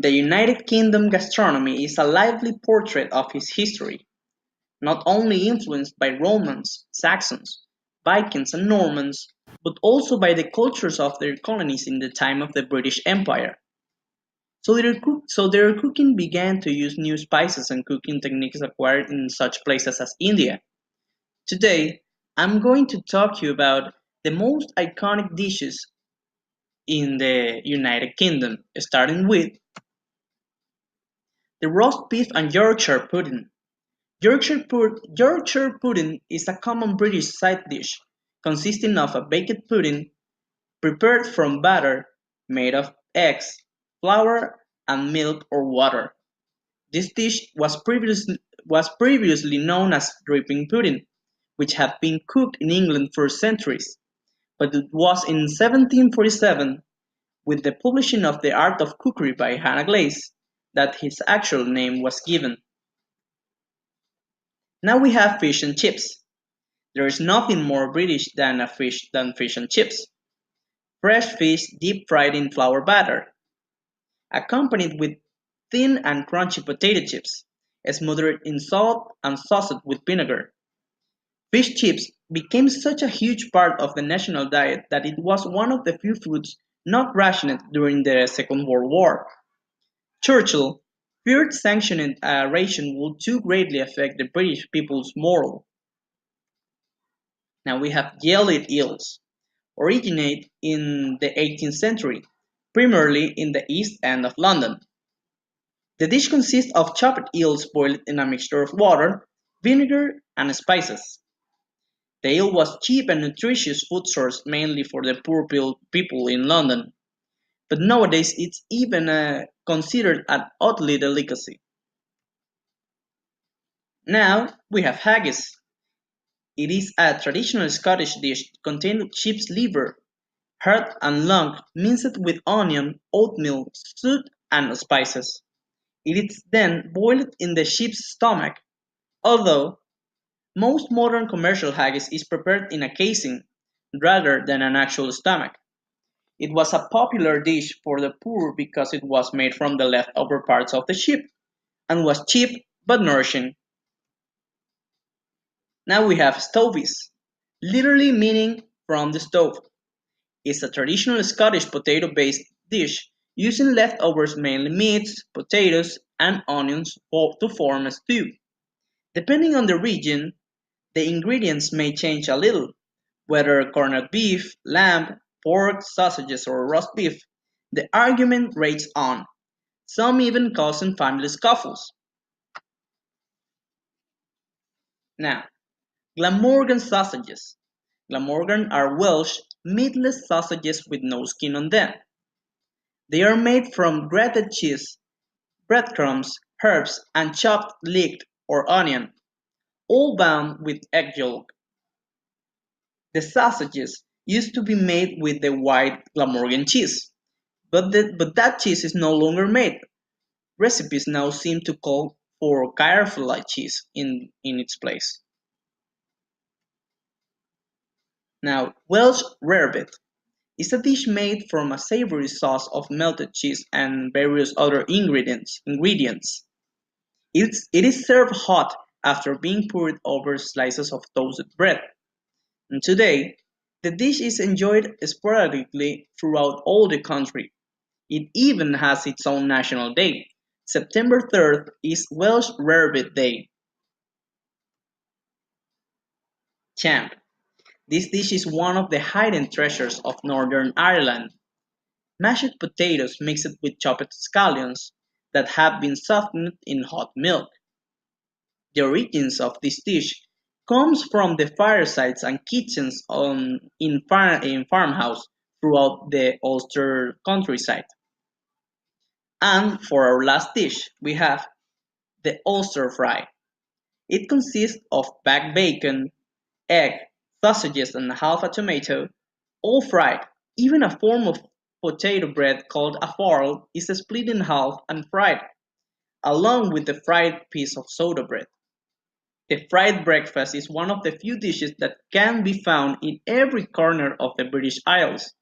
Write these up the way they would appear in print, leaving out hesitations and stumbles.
The United Kingdom gastronomy is a lively portrait of its history, not only influenced by Romans, Saxons, Vikings, and Normans, but also by the cultures of their colonies in the time of the British Empire. So their cooking began to use new spices and cooking techniques acquired in such places as India. Today, I'm going to talk to you about the most iconic dishes in the United Kingdom, starting with the roast beef and Yorkshire pudding. Yorkshire pudding is a common British side dish consisting of a baked pudding prepared from batter made of eggs, flour, and milk or water. This dish was previously known as dripping pudding, which had been cooked in England for centuries, but it was in 1747, with the publishing of The Art of Cookery by Hannah Glaze, that his actual name was given. Now we have fish and chips. There is nothing more British than fish and chips. Fresh fish deep fried in flour batter, accompanied with thin and crunchy potato chips, smothered in salt and sauced with vinegar. Fish chips became such a huge part of the national diet that it was one of the few foods not rationed during the Second World War. Churchill feared sanctioning a ration would too greatly affect the British people's morale. Now we have jellied eels, originate in the 18th century, primarily in the East End of London. The dish consists of chopped eels boiled in a mixture of water, vinegar, and spices. The eel was cheap and nutritious food source mainly for the poor people in London, but nowadays it's even considered an oddly delicacy. Now we have haggis. It is a traditional Scottish dish containing sheep's liver, heart and lung minced with onion, oatmeal, suet and spices. It is then boiled in the sheep's stomach, although most modern commercial haggis is prepared in a casing rather than an actual stomach. It was a popular dish for the poor because it was made from the leftover parts of the sheep and was cheap but nourishing. Now we have stovies, literally meaning from the stove. It's a traditional Scottish potato-based dish using leftovers mainly meats, potatoes, and onions to form a stew. Depending on the region, the ingredients may change a little, whether corned beef, lamb, pork, sausages, or roast beef. The argument rages on, some even causing family scuffles. Now, Glamorgan sausages. Glamorgan are Welsh meatless sausages with no skin on them. They are made from grated cheese, breadcrumbs, herbs, and chopped leek or onion, all bound with egg yolk. The sausages used to be made with the white Glamorgan cheese, but that cheese is no longer made. Recipes now seem to call for Caerphilly cheese in its place. Now, Welsh rarebit is a dish made from a savory sauce of melted cheese and various other ingredients. It is served hot after being poured over slices of toasted bread. And today, the dish is enjoyed sporadically throughout all the country. It even has its own national day. September 3rd is Welsh Rarebit Day. Champ. This dish is one of the hidden treasures of Northern Ireland. Mashed potatoes mixed with chopped scallions that have been softened in hot milk. The origins of this dish comes from the firesides and kitchens in farmhouse throughout the Ulster countryside. And for our last dish, we have the Ulster fry. It consists of baked bacon, egg, sausages, and half a tomato, all fried. Even a form of potato bread called a farl is split in half and fried, along with the fried piece of soda bread. The fried breakfast is one of the few dishes that can be found in every corner of the British Isles.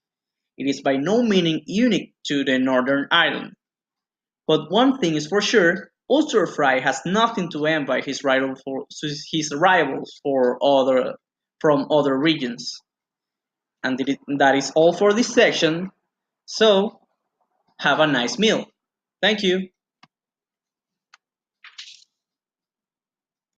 It is by no means unique to the Northern Ireland. But one thing is for sure, Ulster Fry has nothing to envy his rivals from other regions. And that is all for this section. So have a nice meal. Thank you.